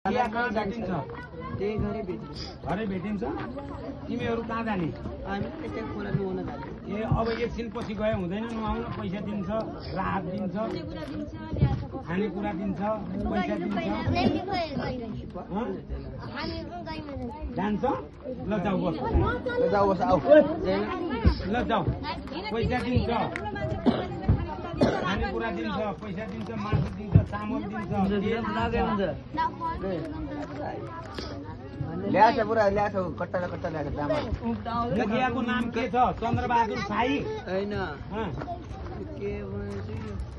कहाँ भेटिन्छ? त्यही घरै भेटिन्छ। घरै भेटिन्छ? तिमीहरू कहाँ जाने? हामी त्यतै खोला नुहाउन जान्छौँ। ए अब एकछिन पछि गए हुँदैन, नुहाउन पैसा दिन्छ, राहत दिन्छ, खानेकुरा दिन्छ, पैसा दिन्छ। जान्छ? ल जाऊ बस, ल जाऊ, पैसा दिन्छ, खानेकुरा दिन्छ, पैसा दिन्छ, मासु दिन्छ, चामल दिन्छ, ल्याछ पुरा ल्याछ कट्टा कट्टा ल्याछ चामल। मुखियाको नाम के छ? चन्द्रबहादुर साई होइन के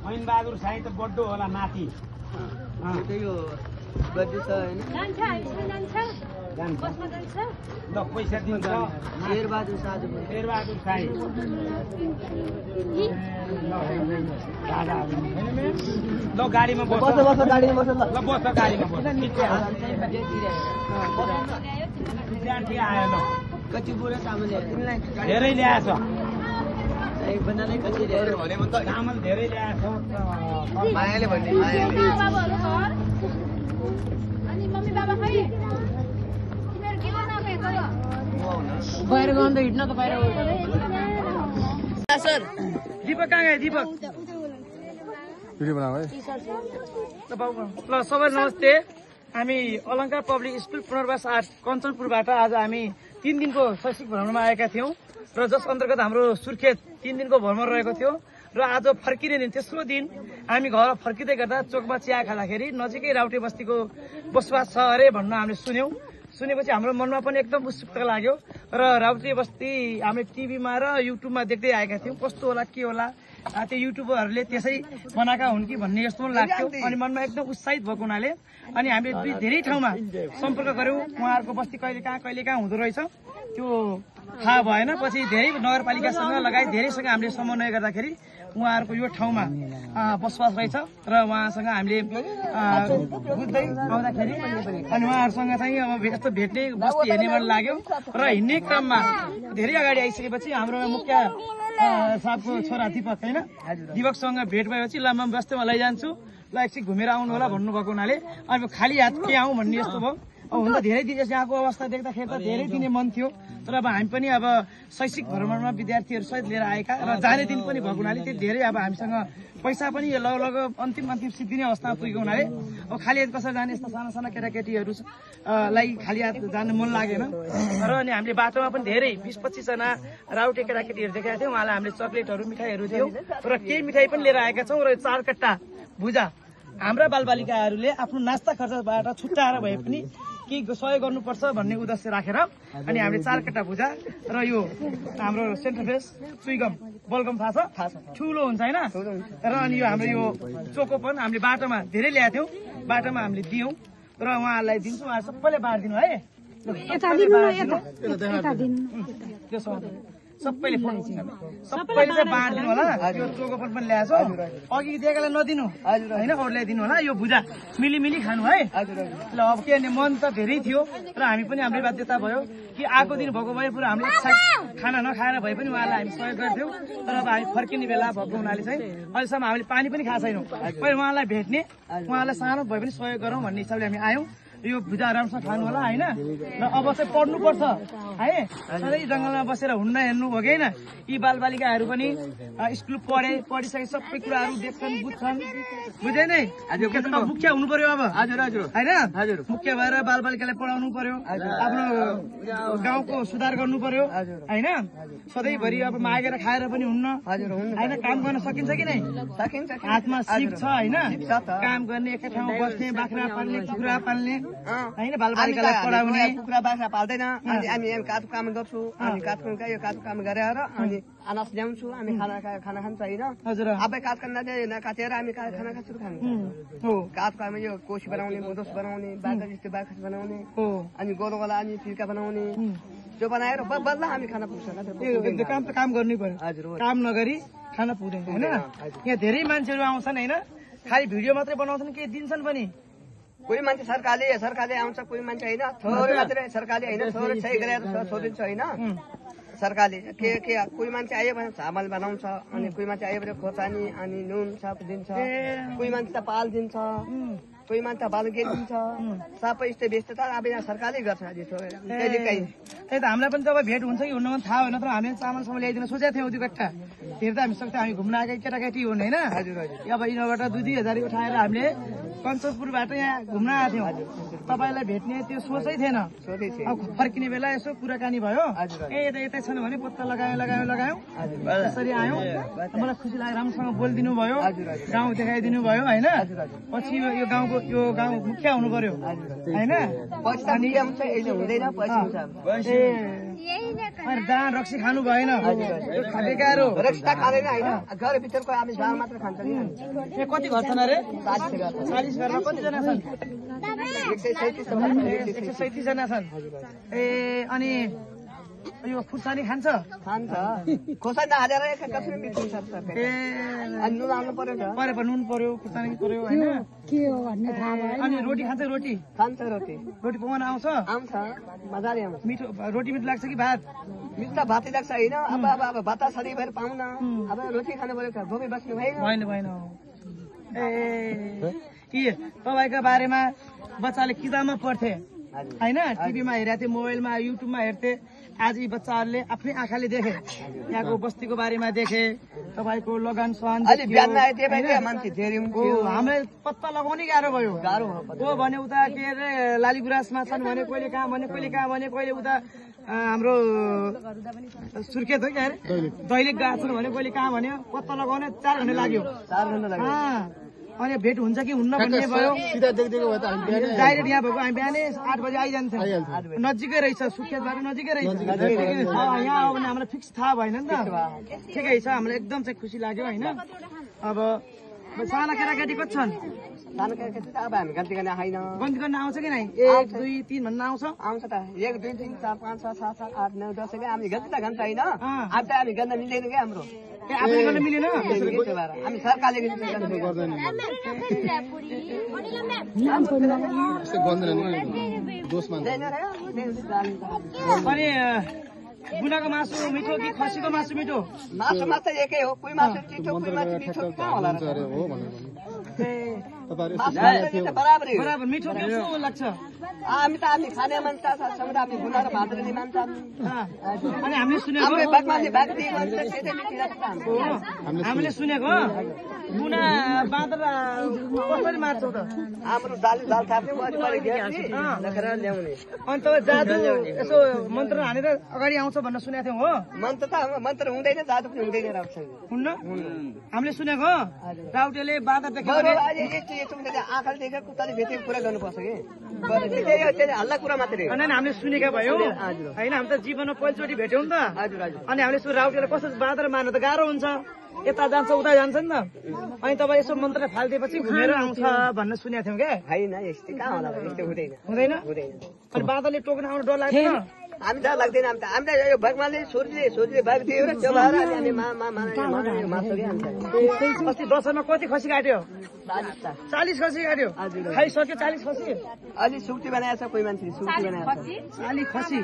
ऐन बहादुर साई त बड्डो होला नाति। त्यही हो बड्डो छ होइन। ल पैसा दिन्छ। शेरबहादुर साधु शेरबहादुर साई ल गाडीमा बस, गाडीमा बस। ल बस गाडीमा बस। विद्यार्थी आयो ल, कति बुढा चामल धेरै ल्याएछ, बनाले कति चामल धेरै ल्याएछ। मायाले भन्ने बाहिर गयो त हिँड्न त बाहिर सर। दीपक कहाँ गए? दीपक भिडियो बनाऊ है। ल सबै नमस्ते। हामी अलङ्कार पब्लिक स्कुल पुनर्वास 8 कञ्चनपुरबाट आज हामी 3 दिनको शैक्षिक भ्रमणमा आएका थियौँ र जस अन्तर्गत हाम्रो सुर्खेत 3 दिनको भ्रमण रहेको थियो र आज फर्किने दिन तेस्रो दिन हामी घर फर्किँदै गर्दा चोकमा चिया खाँदाखेरि नजिकै राउटे बस्तीको बसोबास छ अरे भन्न हामीले सुनेपछि हाम्रो मनमा पनि एकदम उत्सुकता लाग्यो र राउटे बस्ती हामीले टिभीमा र युट्युबमा देख्दै आएका थियौँ। कस्तो होला के होला, त्यो युट्युबरहरूले त्यसै बनाएका हुन् कि भन्ने जस्तो पनि लाग्थ्यो। अनि मनमा एकदम उत्साहित भएको हुनाले अनि हामीले धेरै ठाउँमा सम्पर्क गऱ्यौँ। उहाँहरूको बस्ती कहिले कहाँ हुँदो रहेछ त्यो थाहा भएन। पछि धेरै नगरपालिकासँग लगायत धेरैसँग हामीले समन्वय गर्दाखेरि उहाँहरूको यो ठाउँमा बसोबास रहेछ र उहाँसँग हामीले बुझ्दै आउँदाखेरि अनि उहाँहरूसँग चाहिँ अब यस्तो भेट्ने बस्ती हेर्ने मन लाग्यो र हिँड्ने क्रममा धेरै अगाडि आइसकेपछि हाम्रो मुख्य साहबको छोरा दीपक होइन, दीपकसँग भेट भएपछि ल म बस्तीमा लैजान्छु, ल एकछिन घुमेर आउनु होला भन्नुभएको हुनाले अब खाली हात के आउँ भन्ने जस्तो भयो। अब हुन त धेरै दिन यहाँको अवस्था देख्दाखेरि त धेरै दिने मन थियो, तर अब हामी पनि अब शैक्षिक भ्रमणमा विद्यार्थीहरूसहित लिएर आएका र जाने दिन पनि भएको हुनाले त्यो धेरै अब हामीसँग पैसा पनि लग अन्तिम सिद्धिने अवस्थामा पुगेको हुनाले अब खाली हात कसरी जाने, यस्ता साना केटाकेटीहरूलाई खाली हात जानु मन लागेन र अनि हामीले बाटोमा पनि धेरै 20-25 जना राउटे केटाकेटीहरू देखाएका थियौँ। उहाँलाई हामीले चक्लेटहरू मिठाईहरू दियौँ र केही मिठाई पनि लिएर आएका छौँ र 4 कट्टा भुजा हाम्रा बालबालिकाहरूले आफ्नो नास्ता खर्चबाट छुट्याएर भए पनि केही सहयोग गर्नुपर्छ भन्ने उद्देश्य राखेर अनि हामीले 4 कट्टा भुजा र यो हाम्रो सेन्टर फ्रेस सुइगम बलगम थाहा छ ठुलो हुन्छ होइन र अनि यो हाम्रो यो चोको पनि हामीले बाटोमा धेरै ल्याएको थियौँ, बाटोमा हामीले दियौँ र उहाँहरूलाई दिन्छौँ। उहाँ सबैले बाँडिदिनु है, सबैले चाहिँ बाँडिदिनु होला। यो चोकोपन पनि ल्याएछ, अघि दिएकोलाई नदिनु होइन, अरूलाई दिनु होला। यो भुजा मिली खानु है। ल अब के भने मन त धेरै थियो र हामी पनि हाम्रो बाध्यता भयो कि आएको दिन भएको भए पुरा हामीले खाना नखाएर भए पनि उहाँलाई हामी सहयोग गर्थ्यौँ। तर अब हामी फर्किने बेला भएको हुनाले चाहिँ अहिलेसम्म हामीले पानी पनि खाएको छैनौँ। पहिले उहाँलाई भेट्ने, उहाँलाई सानो भए पनि सहयोग गरौँ भन्ने हिसाबले हामी आयौँ। यो भुजा राम्रोसँग खानु होला होइन र अब चाहिँ पढ्नुपर्छ है। सधैँ जङ्गलमा बसेर हुन्न हेर्नु हो कि होइन। यी बालबालिकाहरू पनि स्कुल पढिसके सबै कुराहरू देख्छन् बुझ्छन्, बुझे नै। मुख्य हुनु पर्यो अब होइन, मुख्य भएर बालबालिकालाई पढाउनु पर्यो, आफ्नो गाउँको सुधार गर्नु पर्यो होइन। सधैँभरि अब मागेर खाएर पनि हुन्न होइन, काम गर्न सकिन्छ कि नै? सकिन्छ, हातमा सिप छ होइन, काम गर्ने, एकै ठाउँमा बस्ने, बाख्रा पाल्ने, कुखुरा पाल्ने होइन, बालबालिकालाई पढाउने। कुखुरा बाख्रा पाल्दैन, हामी काठको काम गर्छु, हामी काठको काम गरेर अनि अनाज ल्याउँछु, हामी खाना खान्छ होइन। हजुर अब काठ काटेर हामी खाना खान्छौँ, खान्छ काठको काम यो कोसी बनाउने, मोदस बनाउने, बाख्रा जस्तो बाख्रा बनाउने अनि गोरुवाला अनि फिर्का बनाउने, त्यो बनाएर बल्ल हामी खाना पुग्छ। काम त काम गर्नै पर्यो, काम नगरी खाना पुग्दैन होइन। यहाँ धेरै मान्छेहरू आउँछन् होइन, खालि भिडियो मात्रै बनाउँछन् कि दिन्छन् पनि। कोही मान्छे सरकारले आउँछ, कोही मान्छे होइन, थोरै मात्रै सरकारले होइन, थोरै सही गरेर छोडिदिन्छ होइन। सरकारले के कोही मान्छे आयो भने चामल बनाउँछ, अनि कोही मान्छे आयो भने खोर्सानी अनि नुन सब दिन्छ, कोही मान्छे त पाल दिन्छ कोही मान्छे बालकेट दिन्छ सबै यस्तै व्यस्त छ अब यहाँ सरकारले गर्छ कहिले काहीँ त्यही त हामीलाई पनि जब भेट हुन्छ कि हुन्न थाहा होइन तर हामीले चामलसम्म ल्याइदिन सोचेको थियौँ त्यो कट्टा फेरि त हामी सक्छ हामी घुम्न आएका केटाकेटी हुन् होइन अब यिनीबाट 2-2 हजार उठाएर हामीले कञ्चनपुरबाट यहाँ घुम्न आएको थियौँ तपाईँलाई भेट्ने त्यो सोचै थिएन अब फर्किने बेला यसो कुराकानी भयो यतै छैन भने पत्ता लगायौँ त्यसरी आयौँ मलाई खुसी लाग्यो राम्रोसँग बोलिदिनु भयो गाउँ देखाइदिनु भयो होइन पछि यो गाउँ मुखिया हुनु पर्यो होइन दान रक्सी खानु भएन खानेकाहरू रक्सी खाँदैन होइन घरभित्रको हामी दाल मात्र खान्छ ए कति घर छन् अरे 40 घरमा कतिजना छन् 137 जना छन् ए अनि यो खुर्सानी खान्छ खोर्सानी हालेर कसरी मिठो सक्छ ए नुन हाल्नु पर्यो नुन पर्यो खुर्सानी पर्यो होइन के हो भन्ने थाहा भएन अनि रोटी खान्छ रोटी पकाउन आउँछ मजाले आउँछ मिठो रोटी मिठो लाग्छ कि भात मिठो त भातै लाग्छ होइन अब भात सधैँ भएर पाउन अब रोटी खानु पर्यो भोकै बस्नु भएन ए कि तपाईँको बारेमा बच्चाले किताबमा पढ्थे होइन टिभीमा हेरेको थिएँ मोबाइलमा युट्युबमा हेर्थे आज यी बच्चाहरूले आफ्नै आँखाले देखे यहाँको बस्तीको बारेमा देखे तपाईँको लगन सहन हामीलाई पत्ता लगाउने गाह्रो भयो हो भने उता के अरे लाली गुराँसमा छन् भने कहिले कहाँ भने कहिले उता हाम्रो सुर्खेत हो क्या अरे दैलेख गएको छन् भने कहिले कहाँ भन्यो पत्ता लगाउने 4 घन्टा लाग्यो अनि भेट हुन्छ कि हुन्न भन्ने भयो डाइरेक्ट यहाँ भएको हामी बिहानै 8 बजे आइजान्थ्यौँ नजिकै रहेछ सुर्खेतबाट नजिकै रहेछ यहाँ आयो भने हामीलाई फिक्स थाहा भएन नि त ठिकै छ हामीलाई एकदम चाहिँ खुसी लाग्यो होइन अब साना केटाकेटी कति छन् सानो केटाकेटी अब हामी गन्ती गर्न आउँछ कि नै 1 2 3 भन्न आउँछ त 1 2 3 4 5 6 7 8 9 10 हामी गन्ती त गन्छ होइन अब त हामी गन्न मिल्दैन क्या हाम्रो आफूले गर्न मिलेन हामी सरकारले अनि बुनाको मासु मिठो कि खसीको मासु मिठो मासु मात्र एकै हो कोही मासु चिठो कोही मासु मिठो कहाँ होला बराबर मिठो के लाग्छ हामी खाने मान्छ हामी बुना र भातले मान्छ अनि हामीले सुनेको हामीले सुनेको बुना बाँदर कसरी मार्छौ त हाम्रो दाल थाप्ने ल्याउने अनि तपाईँ जादु यसो मन्त्र हानेर अगाडि आउँछ भन्न सुनेको थियौँ हो मन्त्र हुँदैन जादु पनि हुँदैन हुन्न हामीले सुनेको राउटेले बाँदर देख्यो आँखाले देखेर कुत्ताले भेटेको कुरा गर्नुपर्छ कि हल्ला कुरा मात्रै हामीले सुनेका भयो होइन हामी त जीवनमा पहिलोचोटि भेट्यौँ नि त अनि हामीले राउटेले कसरी बाँदर मार्न त गाह्रो हुन्छ यता जान्छ उता जान्छ नि त अनि तपाईँ यसो मन्त्र फालिदिएपछि घुमेर आउँछ भन्न सुनेको थियौँ क्या होइन यस्तै कहाँ होला यस्तै हुँदैन अनि बाँदरले टोक्न आउनु डर लाग्दैन हामी डर लाग्दैन हामीलाई यो भगवानले छोरीले बाबी दियो र त्यो भएर अस्ति दसैँमा कति खसी काट्यो 40 खसी काट्यो खाइसक्यो 40 खसी अलि सुक्ती बनाएछ कोही मान्छेले सुक्ती बनाएछ 40 खसी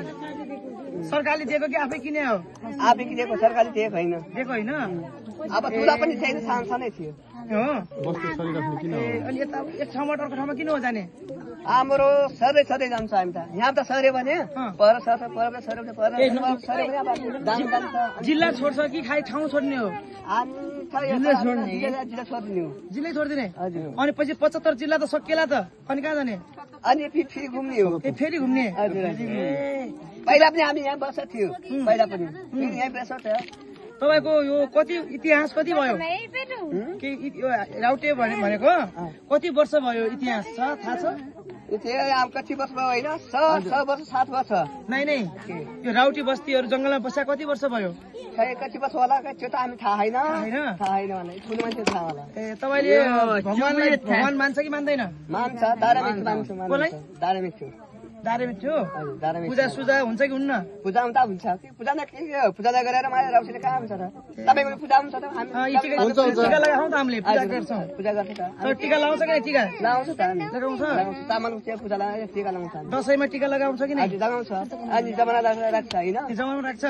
सरकारले दिएको कि आफै किने हो आफै किनेको सरकारले दिएको होइन अब तुला पनि छैन सानै थियो अनि यता एक ठाउँबाट अर्को ठाउँमा किन हो जाने हाम्रो सधैँ जान्छ हामी त यहाँ त सर्यो भने जिल्ला छोड्छ कि खाइ ठाउँ छोड्ने हो जिल्लै छोडिदिने अनि पछि 75 जिल्ला त सकिएला त अनि कहाँ जाने अनि फेरि घुम्ने हो फेरि घुम्ने पहिला पनि हामी यहाँ बस्छ थियो पहिला पनि यहाँ बस्छ तपाईँको यो कति इतिहास कति भयो के राउटे भनेको कति वर्ष भयो इतिहास छ थाहा छ कति वर्ष भयो होइन 6 वर्ष 7 वर्ष नै यो राउटे बस्तीहरू जंगलमा बस्या कति वर्ष भयो कति वर्ष होला त्यो त हामी थाहा छैन ठुलो मान्छे थाहा होला ए तपाईँले भगवान मान्छ कि मान्दैन मान्छ धार्मिक मान्छ धार्मिक थियो पूजा सुजा हुन्छ कि हुन्न पूजा हुन्छ कि पूजा गरेर माया राउसीले कहाँ हुन्छ र तपाईँको पूजा हुन्छ त टिका लगाउँछ त हामीले पूजा गर्छौँ पूजा गर्छ त टिका लगाउँछ कि टिका लगाउँछ त लगाउँछ तामाङको पूजा लगाएर टिका लगाउँछ दसैँमा टिका लगाउँछ कि नै लगाउँछ अनि जमाना राख्छ होइन जमाना राख्छ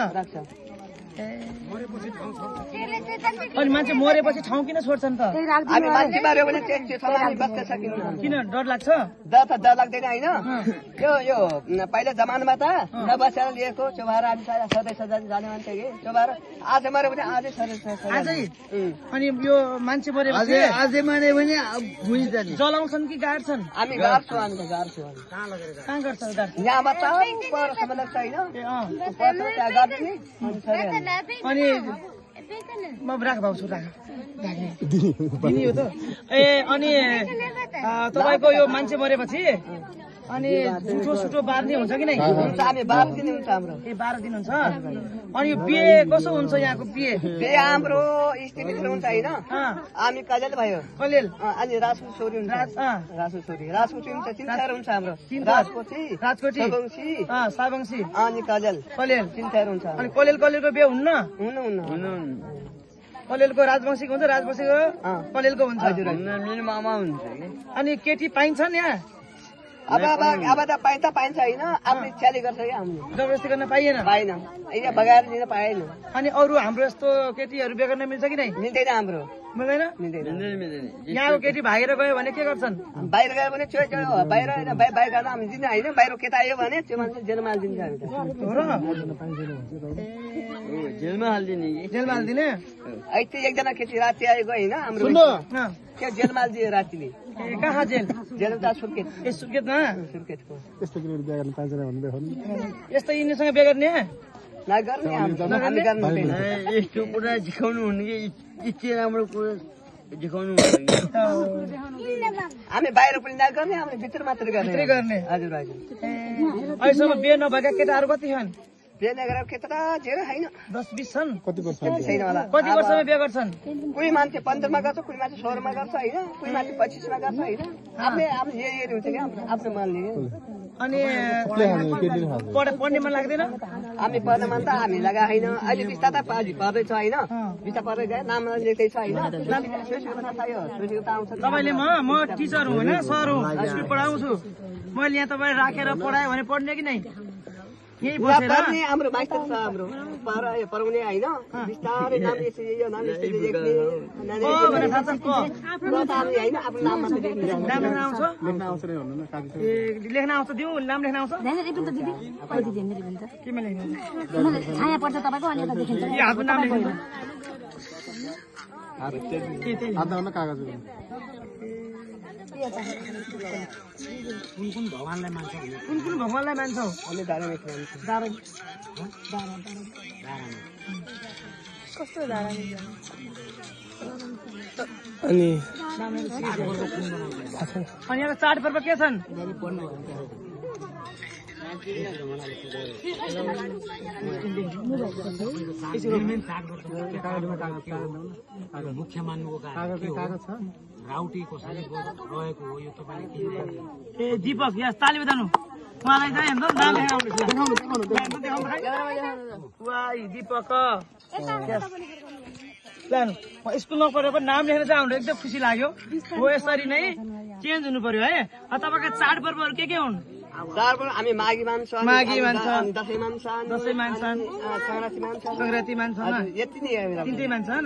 अनि मान्छे मरेपछि ठाउँ किन छोड्छन् त? हामी मान्छे मार्यो भने त्यो ठाउँमा हामी बस्न सकिन्न। किन डर लाग्छ? डर लाग्दैन होइन। यो पहिला जमानामा त नबसेर लिएको चोभाएर हामी सधैँ सधैँ जाने मान्छे कि चोभाएर आज मऱ्यो भने आजै आजै। अनि यो मान्छे मरेपछि आजै माने भने भुइँ जाने जलाउँछन् कि गाड्छन्? हामी गाड्छौँ। हामी त गाड्छौँ। कहाँ गर्छ गाड्छ? यहाँ मात्र परसम्म लाग्छ होइन, त्यहाँ गाड्छ नि। अनि म राख भाउ छु राख दिने हो त। ए अनि तपाईँको यो मान्छे मरेपछि अनि जुठो सुठो बार्ने हुन्छ कि नै? हामी 12 दिन हुन्छ हाम्रो। ए 12 दिन हुन्छ। अनि यो बिहे कसो हुन्छ यहाँको बिहे? बिहे हाम्रो स्थितिले हुन्छ होइन। हामी कलेल भयो कलेल अनि राजको छोरी हुन्छ। राजको छोरी हुन्छ तिनथार हुन्छ हाम्रो। राजकोटी साबङसी अनि कलेल तिनथार हुन्छ। अनि कलेलको बिहे हुन्न? हुन्न कलेलको राजवंशीको हुन्छ, राजवंशीको कलेलको हुन्छ। मेरो मामा हुन्छ कि। अनि केटी पाइन्छन् यहाँ? अब त पाइन्छ होइन, आफ्नो इच्छाले गर्छ कि हामीले। जबरजस्ती गर्न पाइएन? पाएन, यहाँ बगाएर दिन पाएन। अनि अरू हाम्रो यस्तो केटीहरू बिहे गर्न मिल्छ कि नै? मिल्दैन हाम्रो। मिल्दैन? यहाँको केटी भागेर गयो भने के गर्छन्? बाहिर गयो भने बाहिर होइन, बाहिर गर्न हामी दिने होइन। बाहिर केटा आयो भने त्यो मान्छे जेलमा हालिदिन्छ हामी। जेलमा हालिदिने कि? जेलमा हालिदिने? अहिले एकजना केटी राति आएको होइन हाम्रो, त्यो जेलमा हालिदियो रातिले। कहाँ जेल? जेल त सुर्खेत। ए सुर्खेतमा? सुर्खेतको। यस्तो यिनीसँग बिहे गर्ने? नगर्ने हामी गर्नु। यस्तो कुरा देखाउनु हुने कि यति राम्रो कुरा देखाउनु हुने कि? हामी बाहिर पनि नगर्ने, हामीले भित्र मात्रै गर्ने। हजुर हजुर। अहिलेसम्म बिहे नभएका केटाहरू कति छन्? बिहे नगरेर केटा धेरै होइन, 10-20 छन्। छैन होला। कति वर्षमा बिहे गर्छन्? कोही मान्छे 15मा गर्छ, कोही मान्छे 16मा गर्छ होइन, कोही मान्छे 25मा गर्छ होइन। आफ्नो हेरी हुन्छ कि आफ्नो मनले। अनि पढ्ने मन लाग्दैन? हामी पढ्ने मन त हामी लगाएको होइन। अहिले बिस्ता त पढ्दैछ होइन, बिस्ता पढ्दै गयो, नाम लेख्दैछ होइन। तपाईँले म टिचर हुँ होइन, सर हुँ, स्कुल पढाउँछु। मैले यहाँ तपाईँ राखेर पढायो भने पढ्ने कि नै? यही बसेर हाम्रो मास्टर छ हाम्रो पढाउने होइन, बिस्तारै नाम यो नाम यसरी लेख्ने होइन, आफ्नो नाम मात्रै लेख्ने। नाम लेख्न आउँछ? लेख्न आउँछ? दिउँ नाम लेख्न आउँछ? केमा लेख्नु? छाया पर्छ तपाईँको अनि यता देखिन्छ। हातमा नाम लेख्नु? कागज कुन भगवानलाई मान्छौ? कस्तो धारा? अनि यहाँ चाडपर्व के छन्? मुख्य मान्नुको कारण राउटी कसरी रहेको हो यो तपाईँले? ए दीपक यहाँ ताली बजाउनु उहाँलाई चाहिँ हेर्नु नाम दीपक लानु स्कुल नपढेर पनि नाम लेखेर चाहिँ हाम्रो एकदम खुसी लाग्यो हो। यसरी नै चेन्ज हुनु पर्यो है। तपाईँका चाडपर्वहरू के हुन्? चाडपर्व हामी माघी मान्छौँ, दसैँ मान्छन्, सङ्क्रान्ति मान्छन्, यति नै तिनटै मान्छन्।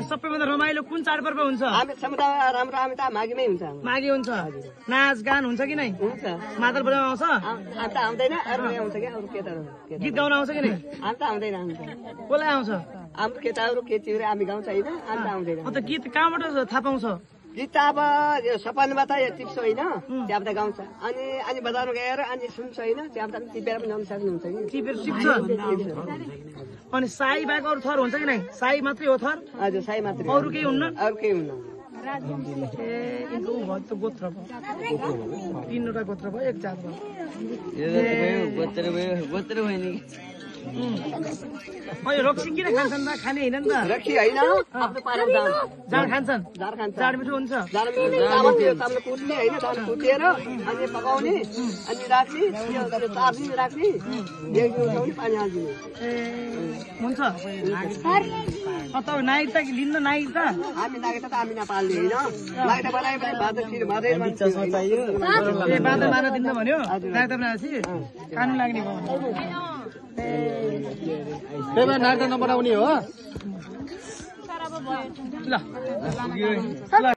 सबैभन्दा रमाइलो कुन चाडपर्व हुन्छ? हामी सबैभन्दा राम्रो हामी त माघीमै हुन्छ। माघी हुन्छ। नाच गान हुन्छ कि नै? हुन्छ। मादल बजाउन आउँछ? हामी त आउँदैन, अरू आउँछ क्या, अरू केटाहरू। गीत गाउन आउँछ कि नै? हामी त आउँदैन। कसलाई आउँछ? हाम्रो केटाहरू केटीहरू हामी गाउँछ होइन, हामी त आउँदैन। अन्त गीत कहाँबाट थाहा पाउँछ? गीत त अब सपनामा त टिप्छ होइन, त्यहाँबाट गाउँछ। अनि बजारमा गएर अनि सुन्छ होइन, त्यहाँबाट टिपेर पनि गाउन सक्नुहुन्छ कि? टिपेर सिक्छ। अनि साई बाहेक अरू थर हुन्छ कि नै? साई मात्रै हो थर? हजुर, साई मात्रै। अरू केही हुन्न? अरू केही हुन्न। ए यिनको त गोत्र भयो, 3वटा गोत्र भयो, एक जात भयो। गोत्र भयो नि? रक्सी किन खान्छन्? खाने होइन नि त? रक्सी होइन, आफ्नो पालो जाँड खान्छन्। जाँड मिठो हुन्छ। चामल कुट्ने होइन, चामल कुटेर अनि पकाउने अनि राख्ने, चार्ने राख्ने, पानी हालिदिने। ए हुन्छ। तपाईँ नागरिकता लिन्न? नागरिकता हामी नागरिकता त हामी नेपालले होइन, नागरिकता बनाएपछि बाँदर मार्न दिन्न भन्यो। नागरिकता बनाएपछि कानुन लाग्ने भयो। त्यही भएर नागरिक नबनाउने हो ल